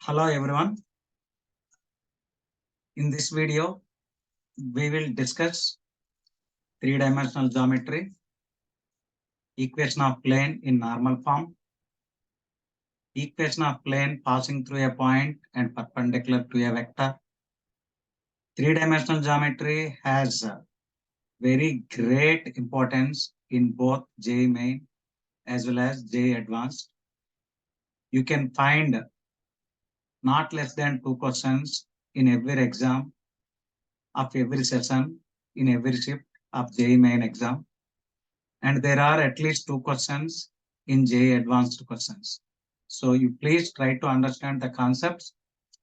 Hello everyone. In this video, we will discuss three-dimensional geometry, equation of plane in normal form, equation of plane passing through a point and perpendicular to a vector. Three-dimensional geometry has very great importance in both JEE Main as well as JEE Advanced. You can find not less than 2 questions in every exam of every session in every shift of JEE Main exam. And there are at least 2 questions in JEE Advanced questions. So you please try to understand the concepts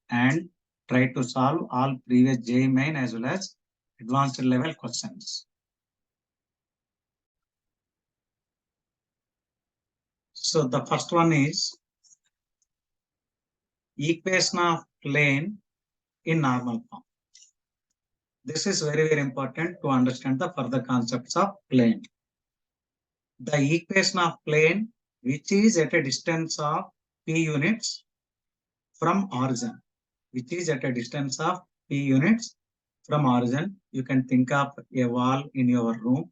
and try to solve all previous JEE Main as well as advanced level questions. So the first one is equation of plane in normal form. This is very, very important to understand the further concepts of plane. The equation of plane which is at a distance of p units from origin, which is at a distance of p units from origin. You can think of a wall in your room.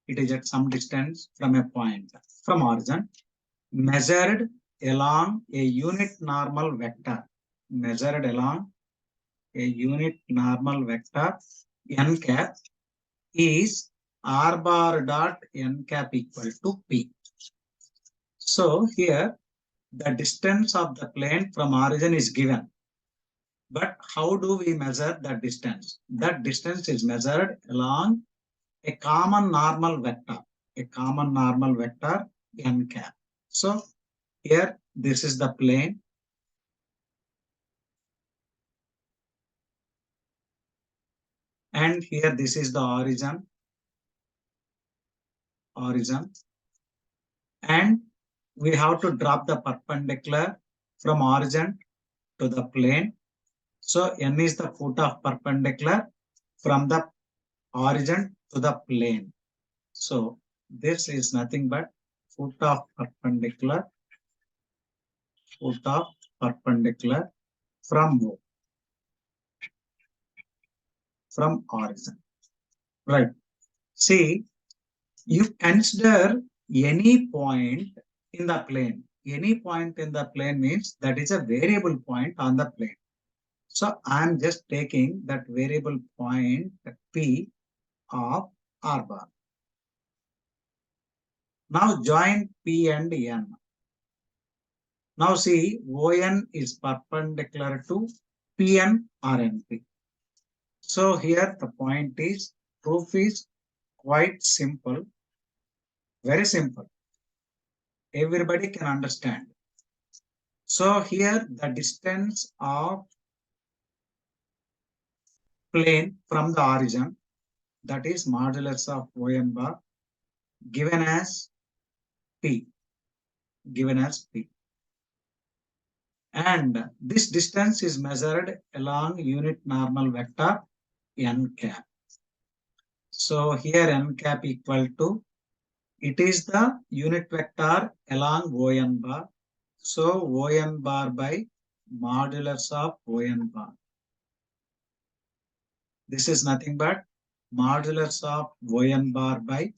It is at some distance from a point from origin, measured along a unit normal vector, measured along a unit normal vector n cap is r bar dot n cap equal to p. So here the distance of the plane from origin is given. But how do we measure that distance? That distance is measured along a common normal vector n cap. So here this is the plane. And here this is the origin. And we have to drop the perpendicular from origin to the plane. So n is the foot of perpendicular from the origin to the plane. So this is nothing but foot of perpendicular from origin. Right. See, you consider any point in the plane. Any point in the plane means that is a variable point on the plane. So I am just taking that variable point P of R bar. Now join P and N. Now see, ON is perpendicular to PN or NP. So here the point is, proof is quite simple, very simple. Everybody can understand. So here the distance of plane from the origin, that is modulus of ON bar, given as P. And this distance is measured along unit normal vector n cap. So here n cap equal to, it is the unit vector along ON bar. So ON bar by modulus of ON bar. This is nothing but modulus of ON bar by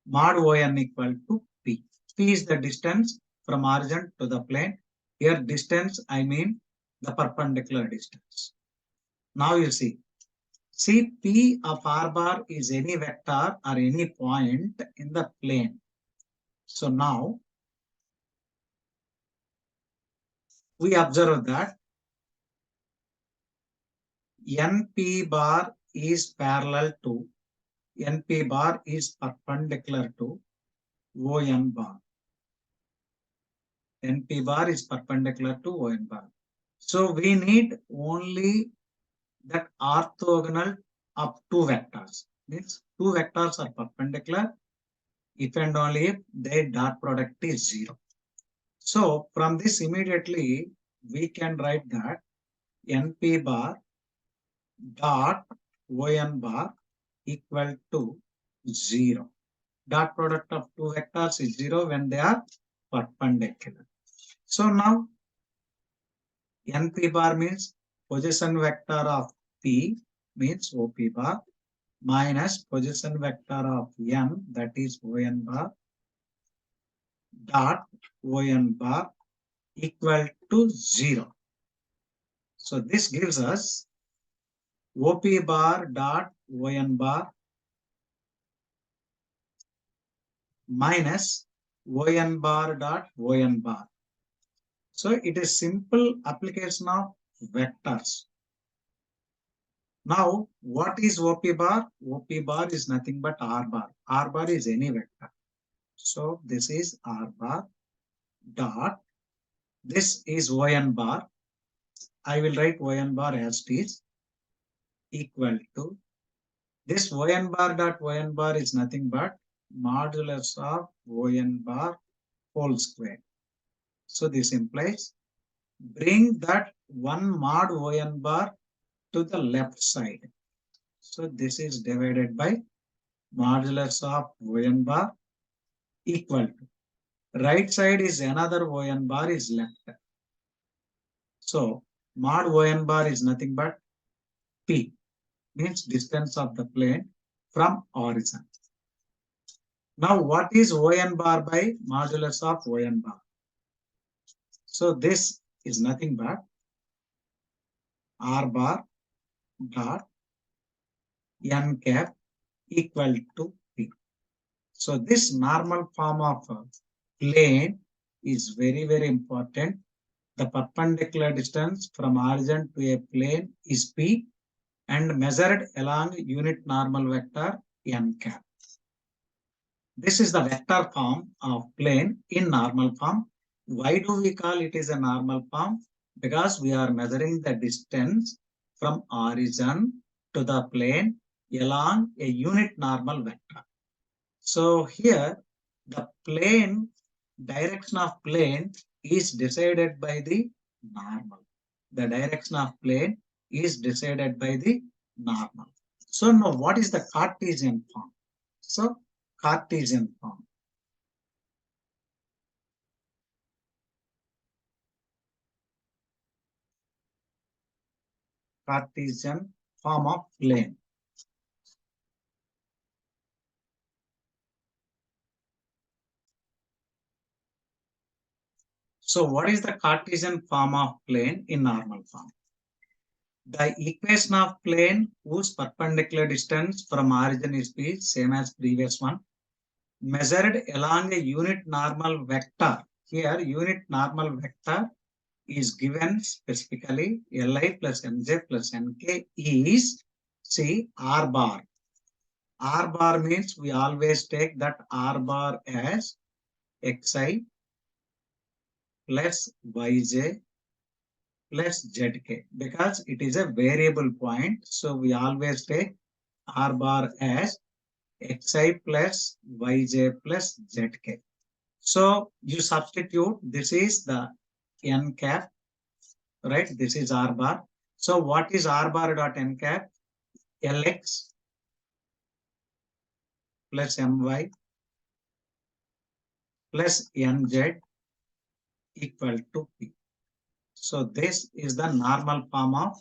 mod ON equal to P. P is the distance from origin to the plane. Here distance, I mean the perpendicular distance. Now you see P of R bar is any vector or any point in the plane. So now we observe that NP bar is perpendicular to ON bar. NP bar is perpendicular to ON bar. So we need only that orthogonal of two vectors. Means two vectors are perpendicular if and only if their dot product is 0. So from this immediately we can write that NP bar dot ON bar equal to 0. Dot product of two vectors is 0 when they are perpendicular. So now NP bar means position vector of P means OP bar minus position vector of N, that is ON bar, dot ON bar equal to 0. So this gives us OP bar dot ON bar minus ON bar dot ON bar. So it is simple application of vectors. Now, what is OP bar? OP bar is nothing but R bar. R bar is any vector. So this is R bar dot. This is ON bar. I will write ON bar as it is equal to. This ON bar dot ON bar is nothing but modulus of ON bar whole square. So this implies bring that one mod ON bar to the left side. So this is divided by modulus of ON bar equal to. Right side is another ON bar is left. So mod ON bar is nothing but P, means distance of the plane from origin. Now what is ON bar by modulus of ON bar? So this is nothing but R bar dot N cap equal to P. So this normal form of plane is very, very important. The perpendicular distance from origin to a plane is P and measured along unit normal vector N cap. This is the vector form of plane in normal form. Why do we call it as a normal form? Because we are measuring the distance from origin to the plane along a unit normal vector. So here the plane, direction of plane is decided by the normal. The direction of plane is decided by the normal. So now what is the Cartesian form? So Cartesian form. Cartesian form of plane. So what is the Cartesian form of plane in normal form? The equation of plane whose perpendicular distance from origin is P, same as previous one, measured along a unit normal vector. Here unit normal vector is given specifically Li plus Mj plus Nk is, see, R bar. R bar means we always take that R bar as Xi plus Yj plus Zk because it is a variable point. So we always take R bar as Xi plus Yj plus Zk. So you substitute, this is the N cap, right? This is R bar. So what is R bar dot N cap? Lx plus My plus Nz equal to P. So this is the normal form of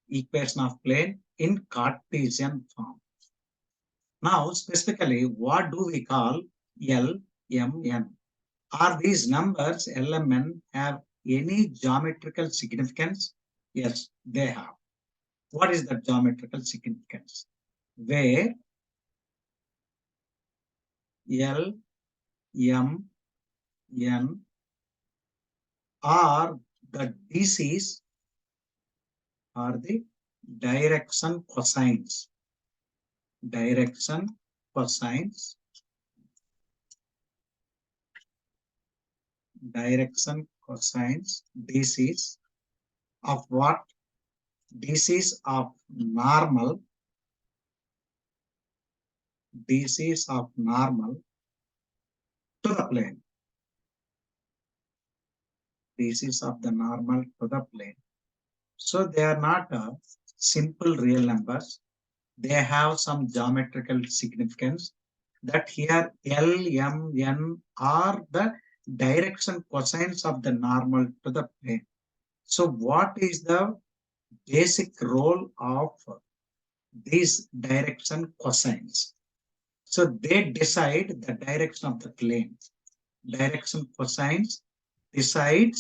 equation of plane in Cartesian form. Now specifically, what do we call L, M, N? Are these numbers L, M, N have any geometrical significance? Yes, they have. What is the geometrical significance? Where L, M, N are the DCs are the direction cosines. Direction cosines. Direction cosines DCs of what? DCs of normal. DCs of normal to the plane. DCs of the normal to the plane. So they are not simple real numbers. They have some geometrical significance that here L, M, N are the direction cosines of the normal to the plane. So what is the basic role of these direction cosines? So they decide the direction of the plane. Direction cosines decide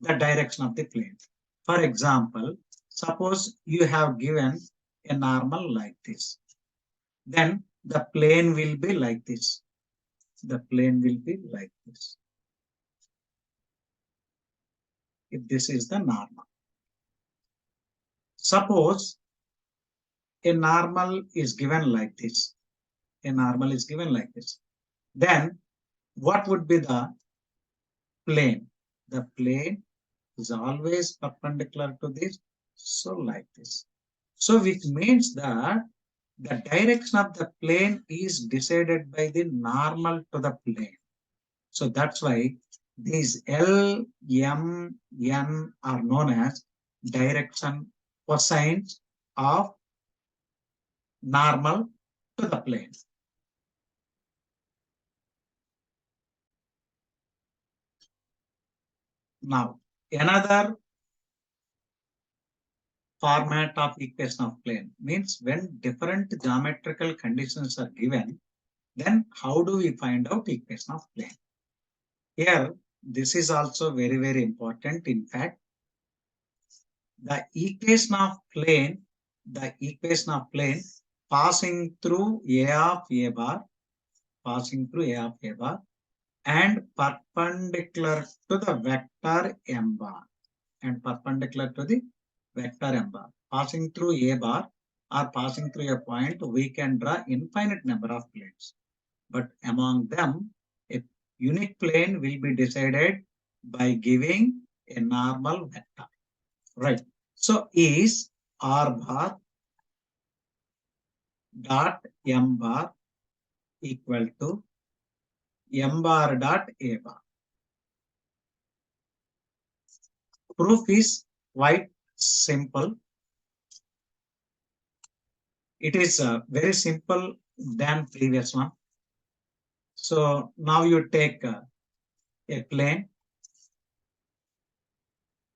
the direction of the plane. For example, suppose you have given a normal like this. Then the plane will be like this. The plane will be like this. If this is the normal. Suppose a normal is given like this. A normal is given like this. Then what would be the plane? The plane is always perpendicular to this. So like this. So which means that the direction of the plane is decided by the normal to the plane. So that's why these L, M, N are known as direction cosines of normal to the plane. Now, another format of equation of plane means when different geometrical conditions are given, then how do we find out equation of plane? Here, this is also very, very important. In fact, the equation of plane passing through A of A bar, and perpendicular to the vector M bar, passing through A bar or passing through a point, we can draw infinite number of planes. But among them, a unique plane will be decided by giving a normal vector. Right. So is R bar dot M bar equal to M bar dot A bar. Proof is quite simple. It is very simple than previous one. So now you take a plane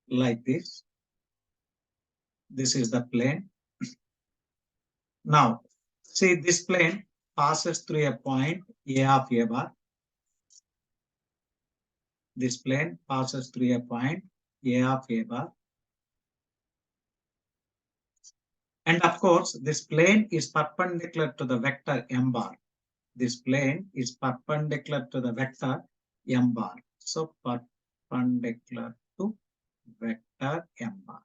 like this. This is the plane. Now, see this plane passes through a point A of A bar. This plane passes through a point A of A bar. And of course, this plane is perpendicular to the vector M bar. This plane is perpendicular to the vector M bar. So perpendicular to vector M bar.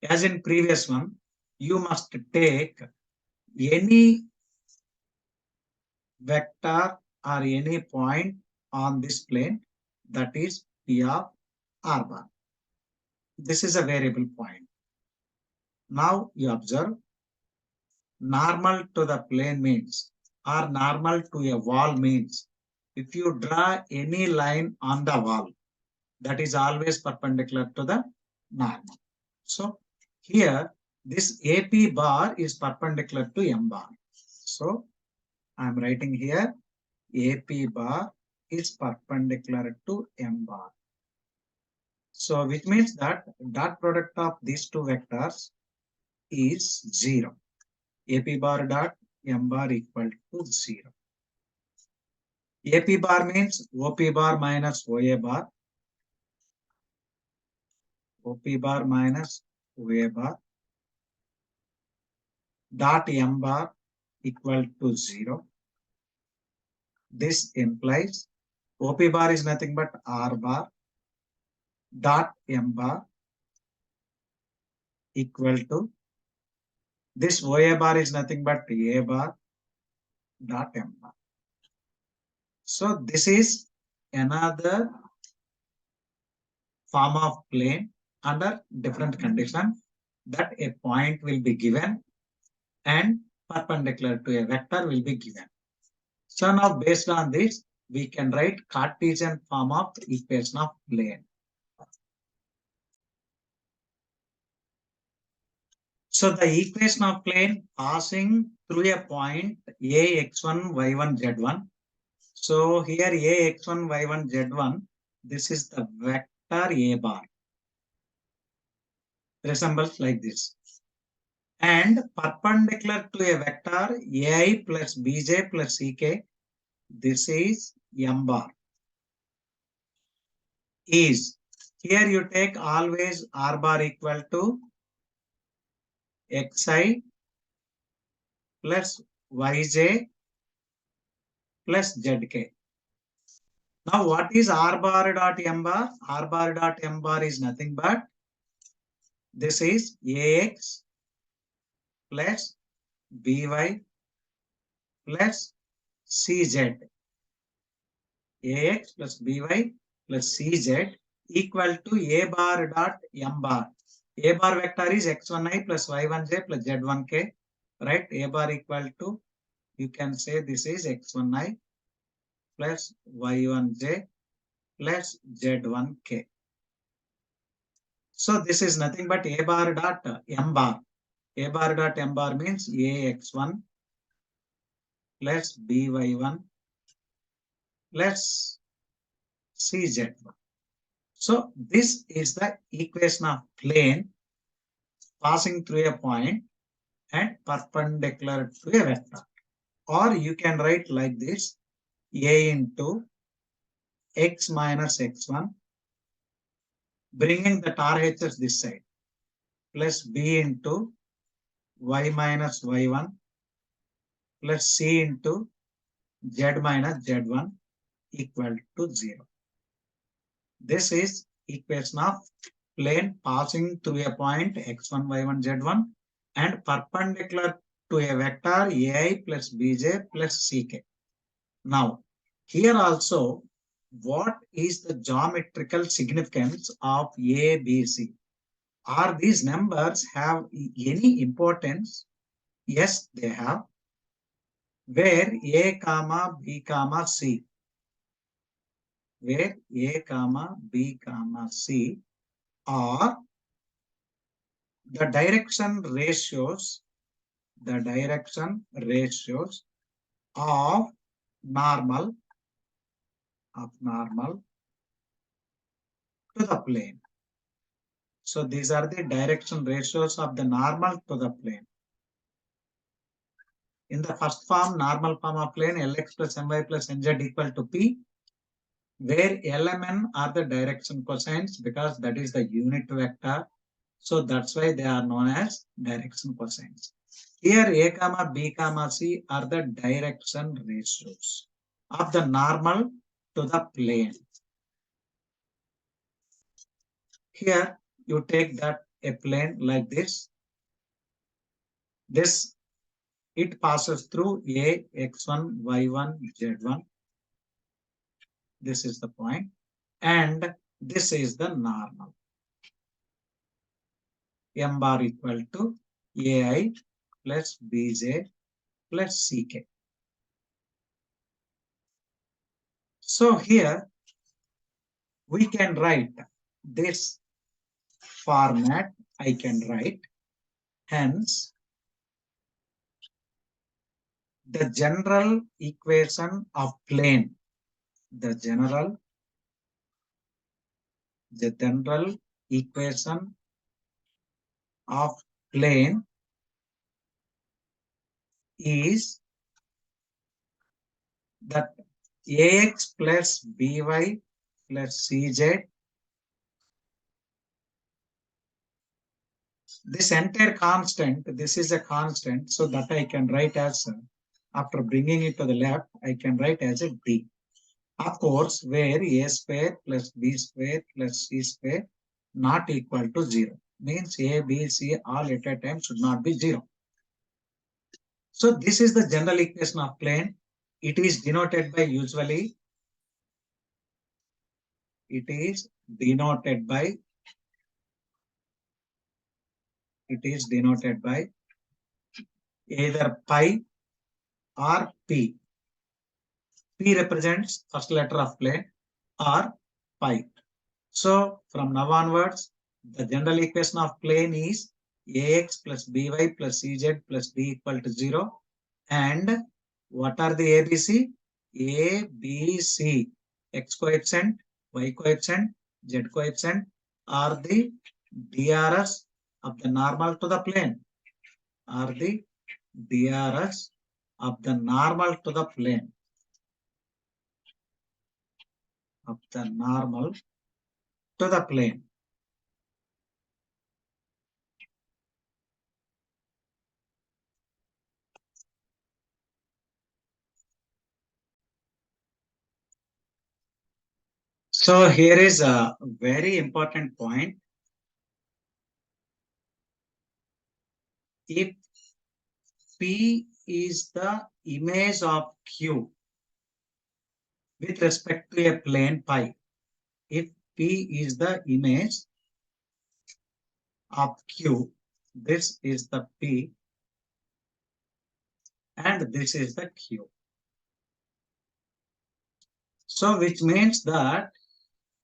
As in previous one, you must take any vector or any point on this plane, that is P of R bar. This is a variable point. Now you observe normal to the plane means, or normal to a wall means, if you draw any line on the wall, that is always perpendicular to the normal. So here this AP bar is perpendicular to M bar. So I am writing here AP bar is perpendicular to M bar. So which means that dot product of these two vectors is 0. AP bar dot M bar equal to 0. AP bar means OP bar minus OA bar. OP bar minus OA bar dot M bar equal to 0. This implies OP bar is nothing but R bar dot M bar equal to this OA bar is nothing but A bar dot M bar. So this is another form of plane under different condition, that a point will be given and perpendicular to a vector will be given. So now based on this, we can write Cartesian form of equation of plane. So the equation of plane passing through a point A x1 y1 z1 So here A x1, y1, z1, this is the vector A bar. Resembles like this. And perpendicular to a vector AI plus Bj plus Ck, this is M bar. Is here you take always R bar equal to Xi plus Yj plus Zk. Now what is R bar dot M bar? R bar dot M bar is nothing but this is Ax plus By plus Cz. Ax plus By plus Cz equal to A bar dot M bar. A bar vector is x1i plus y1j plus z1k. Right? A bar equal to, you can say this is x1i plus y1j plus z1k. So this is nothing but A bar dot M bar. A bar dot M bar means Ax1 plus By1 plus Cz1. So this is the equation of plane passing through a point and perpendicular to a vector. Or you can write like this, A into x minus x1, bringing the RHS this side, plus B into y minus y1, plus C into z minus z1 equal to 0. This is equation of plane passing through a point x1, y1, z1 and perpendicular to a vector ai plus bj plus ck. Now, here also, what is the geometrical significance of a, b, c? Are these numbers have any importance? Yes, they have. Where a comma b comma c, where a comma b comma c are the direction ratios of normal to the plane. So these are the direction ratios of the normal to the plane. In the first form, normal form of plane, Lx plus My plus Nz equal to P, where Lmn are the direction cosines because that is the unit vector. So that's why they are known as direction cosines. Here A comma B comma C are the direction ratios of the normal to the plane. Here you take that a plane like this. This it passes through A, x1, y1, z1. This is the point. And this is the normal. M bar equal to AI plus Bj plus Ck. So here we can write this format. I can write. Hence, the general equation of plane. The general equation of plane is that Ax plus By plus Cz. This entire constant, this is a constant, so that I can write as, after bringing it to the left, I can write as a D. Of course, where A square plus B square plus C square not equal to 0. Means A, B, C all at a time should not be 0. So this is the general equation of plane. It is denoted by usually, it is denoted by either pi or p. P represents first letter of plane or pi. So from now onwards, the general equation of plane is Ax plus By plus Cz plus D equal to 0. And what are the ABC? A, B, C, X coefficient, Y coefficient, Z coefficient are the DRS of the normal to the plane, are the DRS of the normal to the plane, of the normal to the plane. So here is a very important point. If P is the image of Q with respect to a plane pi, if P is the image of Q, this is the P and this is the Q. So which means that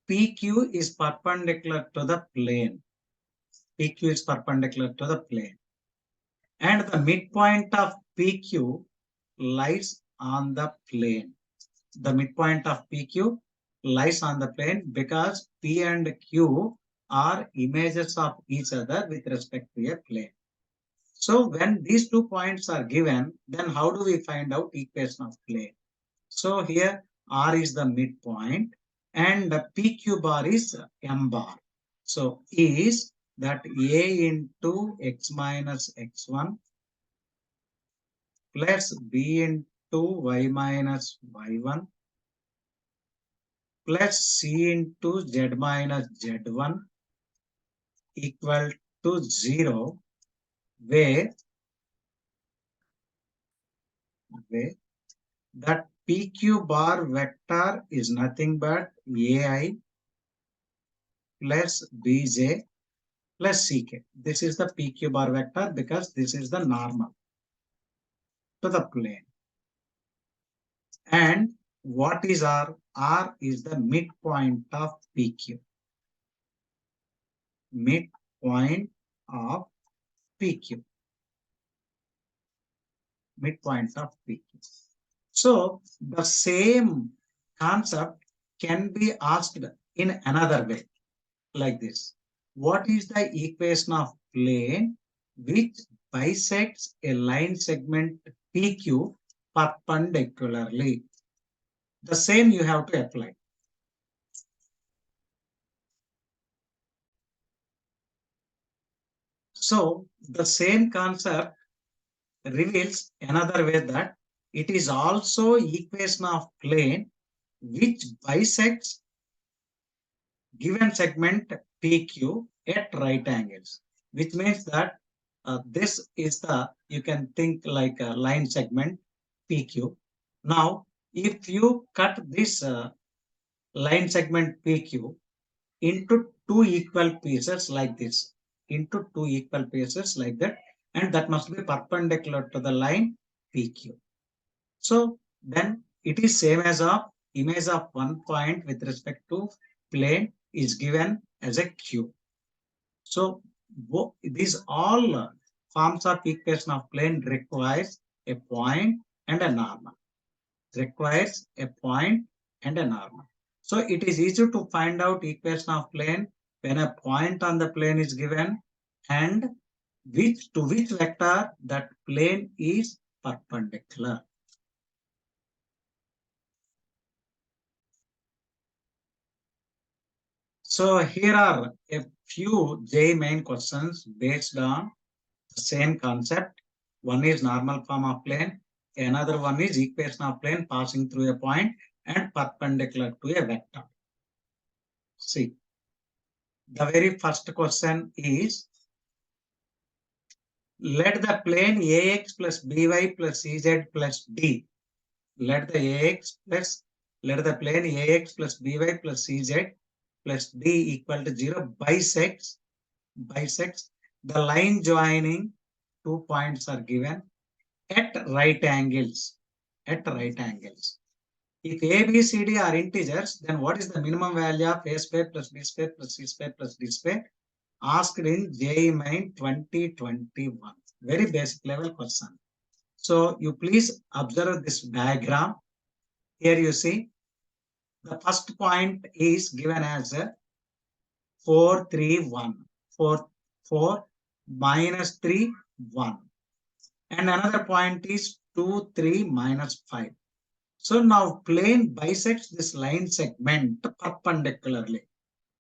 PQ is perpendicular to the plane. PQ is perpendicular to the plane. And the midpoint of PQ lies on the plane. The midpoint of PQ lies on the plane because P and Q are images of each other with respect to a plane. So when these 2 points are given, then how do we find out equation of plane? So here R is the midpoint and the PQ bar is M bar. So is that A into X minus X1 plus B into Y minus Y1 plus C into Z minus Z1 equal to 0, where that PQ bar vector is nothing but AI plus BJ plus CK. This is the PQ bar vector because this is the normal to the plane. And what is R? R is the midpoint of PQ. Midpoint of PQ. Midpoint of PQ. So the same concept can be asked in another way, like this. What is the equation of plane which bisects a line segment PQ perpendicularly? The same you have to apply. So the same concept reveals another way that it is also equation of plane which bisects given segment PQ at right angles, which means that this is the, you can think like a line segment PQ. Now, if you cut this line segment PQ into 2 equal pieces like this, into 2 equal pieces like that, and that must be perpendicular to the line PQ. So then it is same as a image of one point with respect to plane is given as a Q. So these all forms of equation of plane requires a point and a normal. Requires a point and a normal. So it is easy to find out equation of plane when a point on the plane is given and which vector that plane is perpendicular. So here are a few JEE main questions based on the same concept. One is normal form of plane, another one is equation of plane passing through a point and perpendicular to a vector. See, the very first question is, let the plane AX plus BY plus CZ plus D, let the plane AX plus BY plus CZ plus D equal to 0 bisects the line joining 2 points are given at right angles. At right angles. If A, B, C, D are integers, then what is the minimum value of A square plus B square plus C square plus D square? Asked in JEE Mains 2021. Very basic level question. So you please observe this diagram. Here you see the first point is given as a 4, 3, 1. 4, 4 minus 3, 1. And another point is 2, 3 minus 5. So now plane bisects this line segment perpendicularly,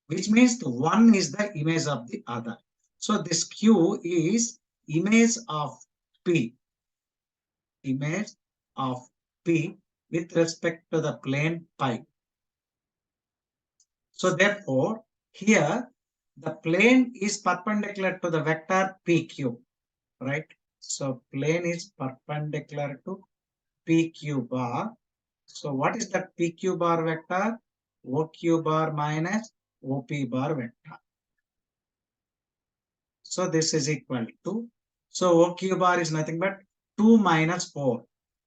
which means the one is the image of the other. So this Q is image of P, image of P with respect to the plane pi. So therefore, here the plane is perpendicular to the vector PQ, right? So plane is perpendicular to PQ bar. So what is that PQ bar vector? OQ bar minus OP bar vector. So this is equal to, so OQ bar is nothing but 2 minus 4.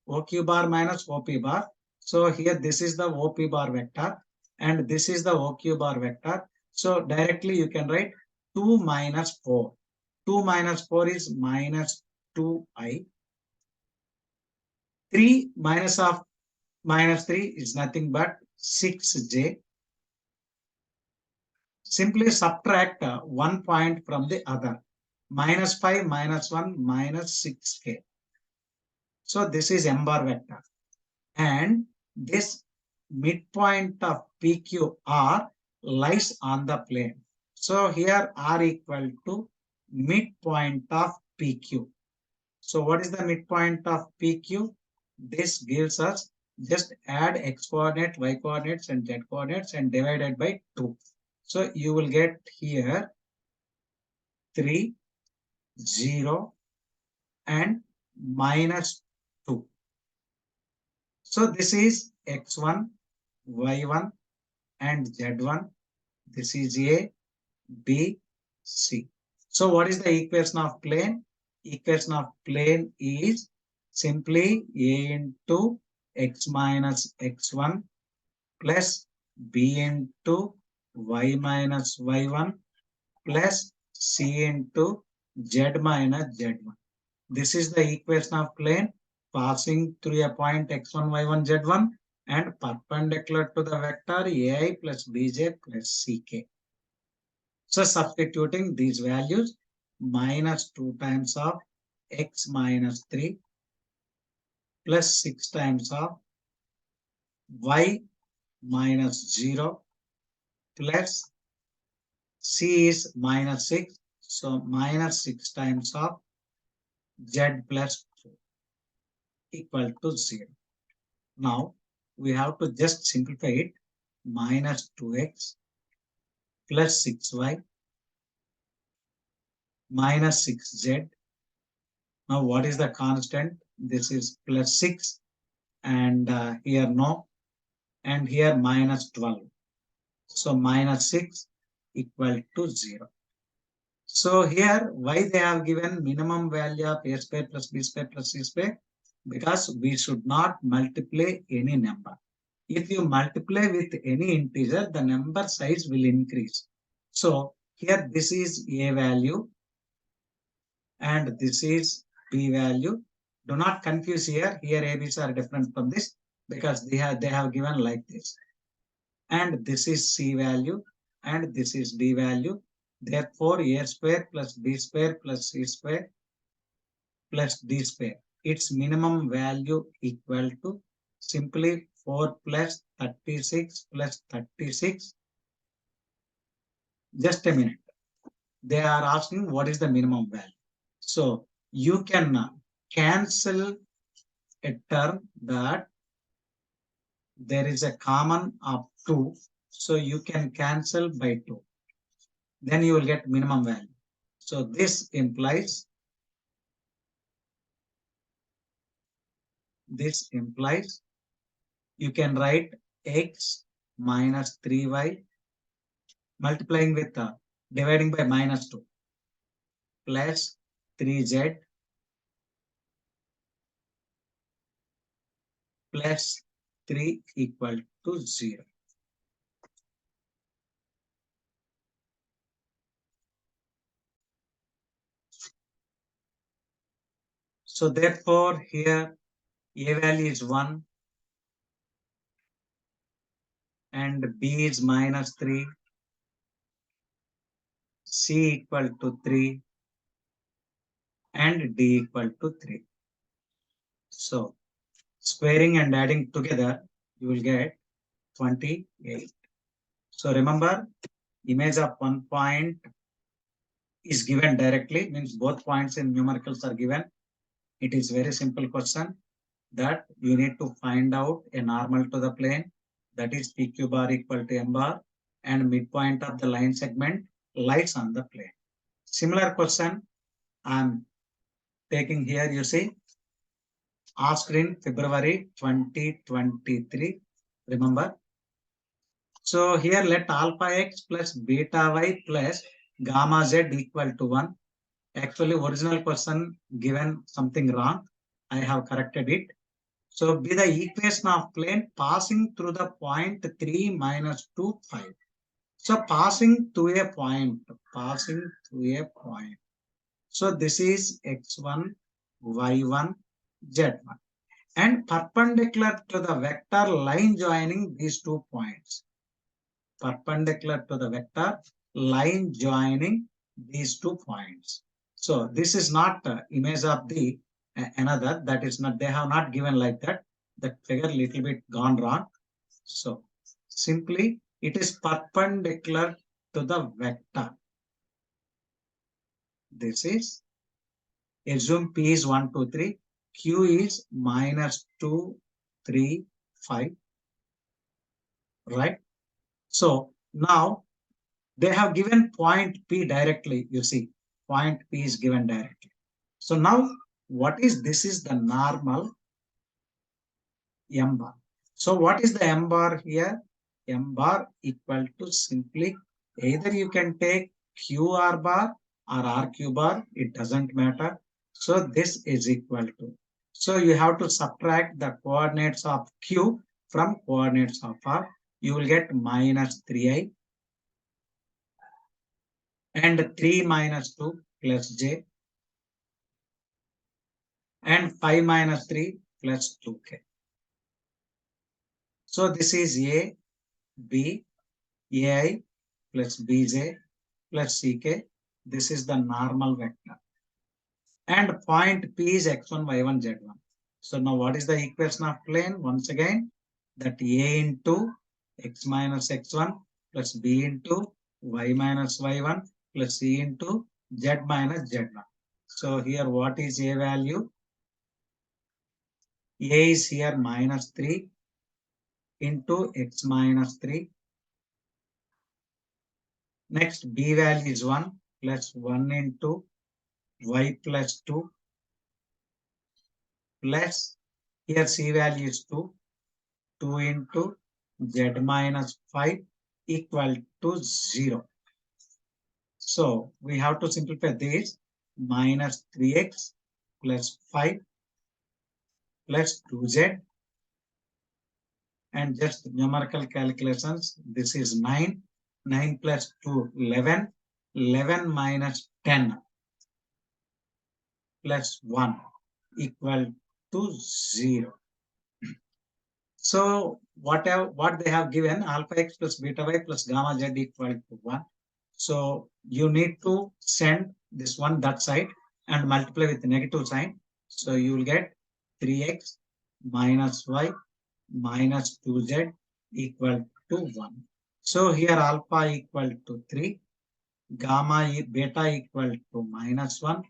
OQ bar minus OP bar. So here this is the OP bar vector and this is the OQ bar vector. So directly you can write 2 minus 4. 2 minus 4 is minus 2i. 3 minus of minus 3 is nothing but 6j. Simply subtract one point from the other. Minus 5 minus 1 minus 6k. So this is m bar vector. And this midpoint of PQR lies on the plane. So here R equal to midpoint of PQ. So what is the midpoint of PQ? This gives us, just add x coordinate, y coordinates and z coordinates and divided by 2. So you will get here 3, 0 and minus 2. So this is x1, y1 and z1. This is A, B, C. So what is the equation of plane? Equation of plane is simply A into x minus x1 plus B into y minus y1 plus C into z minus z1. This is the equation of plane passing through a point x1, y1, z1 and perpendicular to the vector ai plus bj plus ck. So substituting these values, minus 2 times of x minus 3 plus 6 times of y minus 0 plus c is minus 6. So minus 6 times of z plus 4 equal to 0. Now we have to just simplify it. Minus 2x plus 6y minus 6z. Now what is the constant? This is plus 6 and here no, and here minus 12. So minus 6 equal to 0. So here why they have given minimum value of a square plus b square plus c square? Because we should not multiply any number. If you multiply with any integer, the number size will increase. So here this is a value and this is b value. Do not confuse here. Here ABs are different from this because they have given like this. And this is c value and this is b value. Therefore, a square plus b square plus c square plus d square. Its minimum value equal to simply 4 plus 36 plus 36. Just a minute. They are asking what is the minimum value. So you can cancel a term that there is a common of 2. So you can cancel by 2. Then you will get minimum value. So this implies you can write x minus 3y multiplying with dividing by minus 2 plus 3z plus 3 equal to 0. So therefore here a value is 1, and B is minus 3, C equal to 3, and D equal to 3. So squaring and adding together, you will get 28. So remember, image of one point is given directly, means both points in numericals are given. It is very simple question that you need to find out a normal to the plane, that is PQ bar equal to M bar, and midpoint of the line segment lies on the plane. Similar question I am taking here, you see, asked in February 2023. Remember, so here let alpha x plus beta y plus gamma z equal to 1. Actually, original question given something wrong. I have corrected it. So be the equation of plane passing through the point 3 minus 2, 5. So passing through a point, So this is x1, y1, z1. And perpendicular to the vector line joining these 2 points. Perpendicular to the vector line joining these 2 points. So this is not image of the another, that is not, they have not given like that. That figure little bit gone wrong. So simply it is perpendicular to the vector. This is, assume P is 1, 2, 3, Q is minus 2, 3, 5, right? So now they have given point P directly, you see, point P is given directly. So now what is, this is the normal M bar. So what is the M bar here? M bar equal to simply, either you can take QR bar or RQ bar, it doesn't matter. So this is equal to, so you have to subtract the coordinates of Q from coordinates of R. You will get minus 3i and 3 minus 2 plus j and 5 minus 3 plus 2k. So this is A, B, AI plus Bj plus Ck. This is the normal vector. And point P is x1, y1, z1. So now what is the equation of plane? Once again, that A into x minus x1 plus B into y minus y1 plus C into z minus z1. So here what is A value? A is here minus 3 into x minus 3. Next B value is 1 plus 1 into y plus 2 plus, here C value is 2, 2 into z minus 5 equal to 0. So we have to simplify this, minus 3x plus 5 plus 2z, and just numerical calculations. This is 9, 9 plus 2, 11, 11 minus 10 plus 1 equal to 0. So what they have given, alpha x plus beta y plus gamma z equal to 1. So you need to send this one that side and multiply with the negative sign. So you will get 3x minus y minus 2z equal to 1. So here alpha equal to 3, gamma beta equal to minus 1,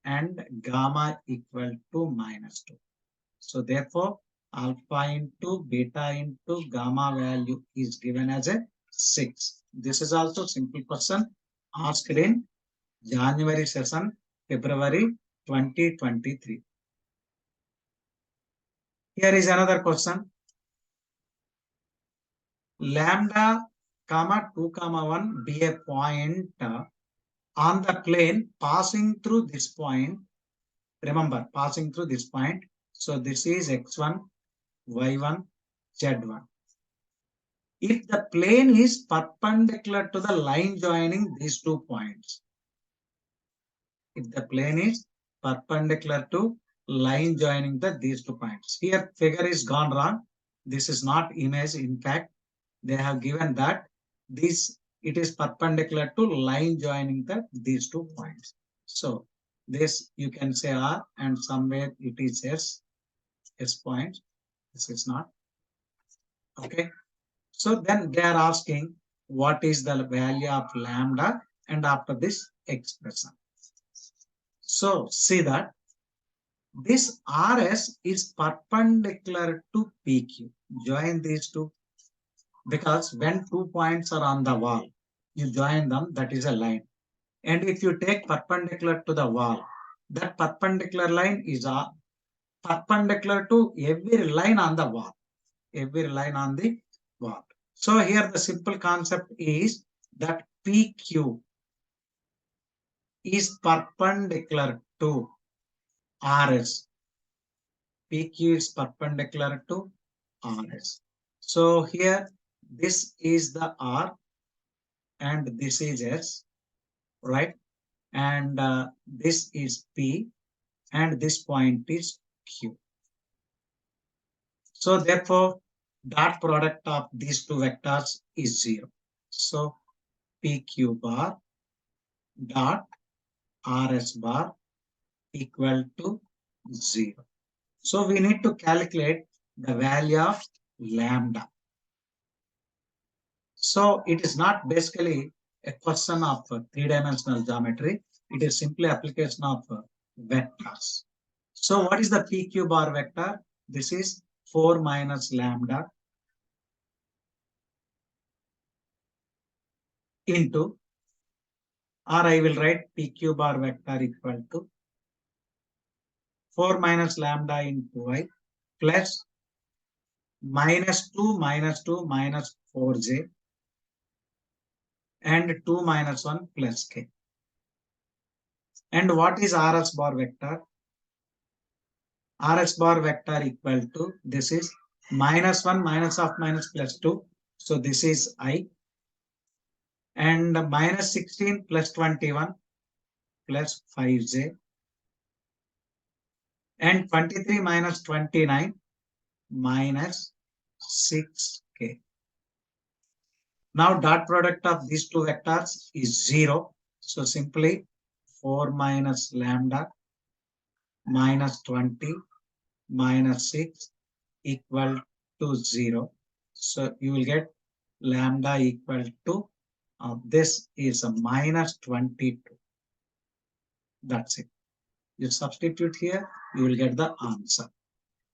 and gamma equal to minus 2. So therefore, alpha into beta into gamma value is given as a 6. This is also simple question asked in January session, February 2023. Here is another question. Lambda comma 2 comma 1 be a point on the plane passing through this point. Remember, passing through this point. So this is x1, y1, z1. If the plane is perpendicular to the line joining these 2 points. If the plane is perpendicular to line joining these 2 points. Here figure is gone wrong. This is not image, in fact. they have given that it is perpendicular to line joining these 2 points. So this you can say R, and somewhere it is S point. This is not. Okay. So then they are asking what is the value of lambda, and after this expression. So see that this RS is perpendicular to PQ. Join these two, because when 2 points are on the wall, you join them, that is a line. And if you take perpendicular to the wall, that perpendicular line is perpendicular to every line on the wall. Every line on the wall. So here the simple concept is that PQ is perpendicular to RS. PQ is perpendicular to RS. So here this is the R and this is S, right? And this is P and this point is Q. So therefore, dot product of these two vectors is 0. So PQ bar dot RS bar equal to 0. So we need to calculate the value of lambda. So it is not basically a question of three-dimensional geometry. It is simply application of vectors. So what is the PQ bar vector? This is 4 minus lambda into, or I will write PQ bar vector equal to 4 minus lambda into I plus minus 2 minus 2 minus 4j and 2 minus 1 plus k. And what is RS bar vector? RS bar vector equal to, this is minus 1 minus of minus plus 2. So this is I. And minus 16 plus 21 plus 5j. And 23 minus 29 minus 6k. Now dot product of these two vectors is 0. So simply 4 minus lambda minus 20 minus 6 equal to 0. So you will get lambda equal to, this is a minus 22. That's it. You substitute here, you will get the answer.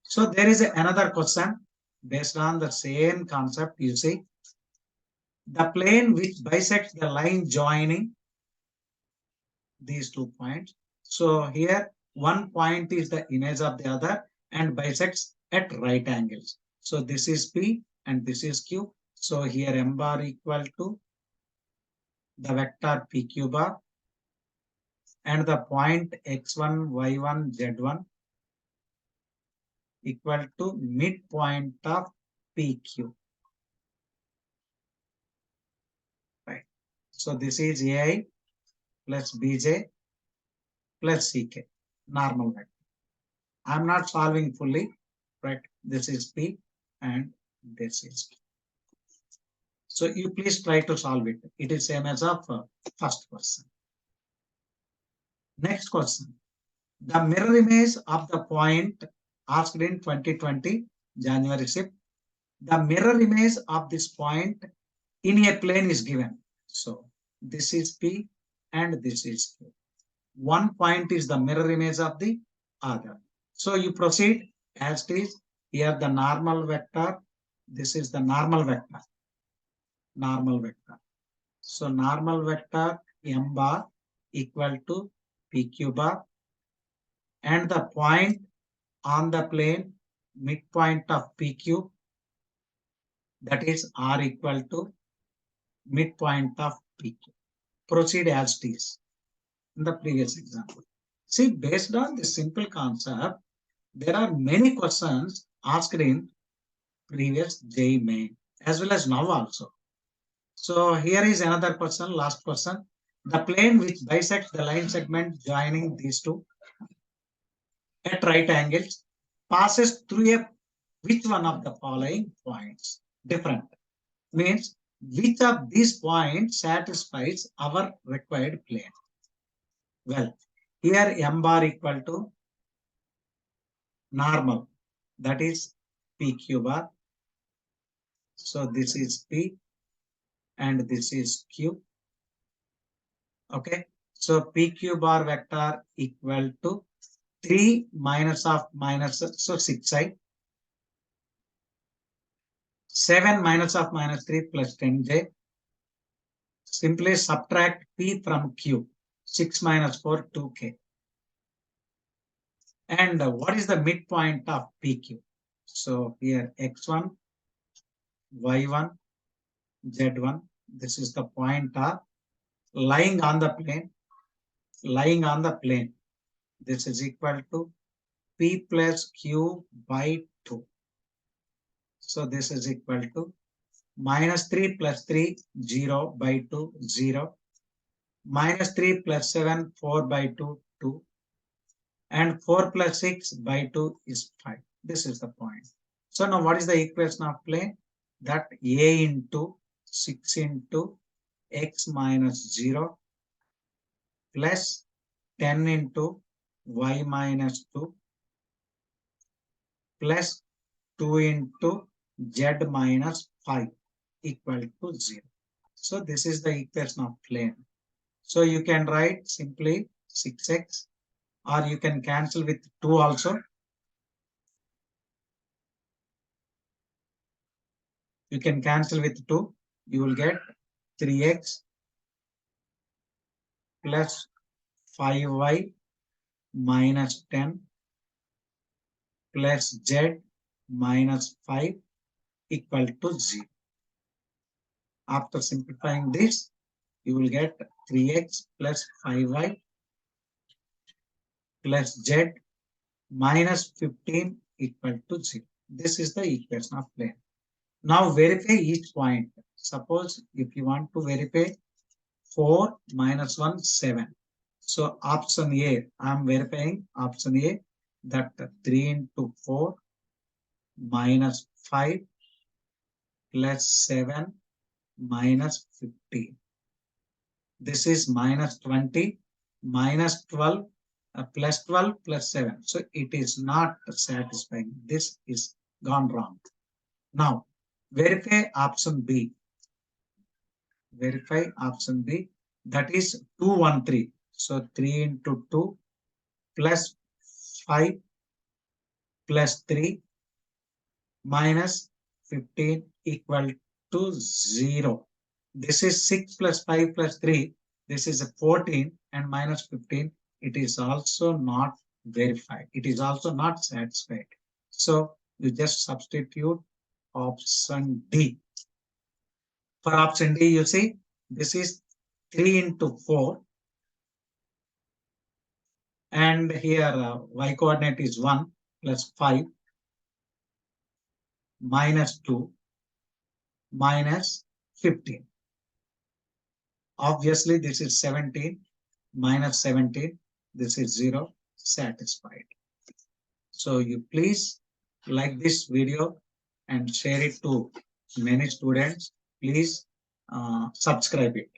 So there is another question based on the same concept. You see, the plane which bisects the line joining these 2 points. So here one point is the image of the other and bisects at right angles. So this is P and this is Q. So here M bar equal to the vector PQ bar and the point X1, Y1, Z1 equal to midpoint of PQ. Right. So this is AI plus BJ plus CK, normal vector. I'm not solving fully, right? This is P and this is Q. So you please try to solve it. It is same as of first question. Next question. The mirror image of the point asked in 2020, January 6th. The mirror image of this point in a plane is given. So this is P and this is Q. One point is the mirror image of the other. So you proceed as it is. Here the normal vector. This is the normal vector. Normal vector. So normal vector M bar equal to PQ bar and the point on the plane midpoint of PQ, that is R equal to midpoint of PQ. Proceed as it is in the previous example. See, based on this simple concept, there are many questions asked in previous JEE Mains as well as now also. So here is another question, last question. The plane which bisects the line segment joining these two at right angles passes through which one of the following points? Different. Means which of these points satisfies our required plane? Well, here m bar equal to normal, that is PQ bar. So this is P and this is Q. Okay. So PQ bar vector equal to 3 minus of minus, so 6i. 7 minus of minus 3 plus 10j. Simply subtract P from Q. 6 minus 4, 2k. And what is the midpoint of PQ? So here x1, y1, z1. This is the point of lying on the plane. Lying on the plane. This is equal to P plus Q by 2. So this is equal to minus 3 plus 3, 0 by 2, 0. Minus 3 plus 7, 4 by 2, 2. And 4 plus 6 by 2 is 5. This is the point. So now what is the equation of plane? That a into 6 into x minus 0 plus 10 into y minus 2 plus 2 into z minus 5 equal to 0. So this is the equation of plane. So you can write simply 6x, or you can cancel with 2 also. You can cancel with 2. You will get 3x plus 5y minus 10 plus z minus 5 equal to 0. After simplifying this, you will get 3x plus 5y plus z minus 15 equal to 0. This is the equation of plane. Now verify each point. Suppose if you want to verify 4 minus 1, 7. So option A, I am verifying option A, that 3 into 4 minus 5 plus 7 minus 15. This is minus 20 minus 12 plus 12 plus 7. So it is not satisfying. This is gone wrong. Now verify option B. Verify option B, that is 213. So 3 into 2 plus 5 plus 3 minus 15 equal to 0. This is 6 plus 5 plus 3. This is a 14 and minus 15. It is also not verified. It is also not satisfied. So you just substitute option D. For option D, you see, this is 3 into 4. And here y coordinate is 1 plus 5 minus 2 minus 15. Obviously, this is 17 minus 17. This is 0, satisfied. So you please like this video and share it to many students. Please subscribe it.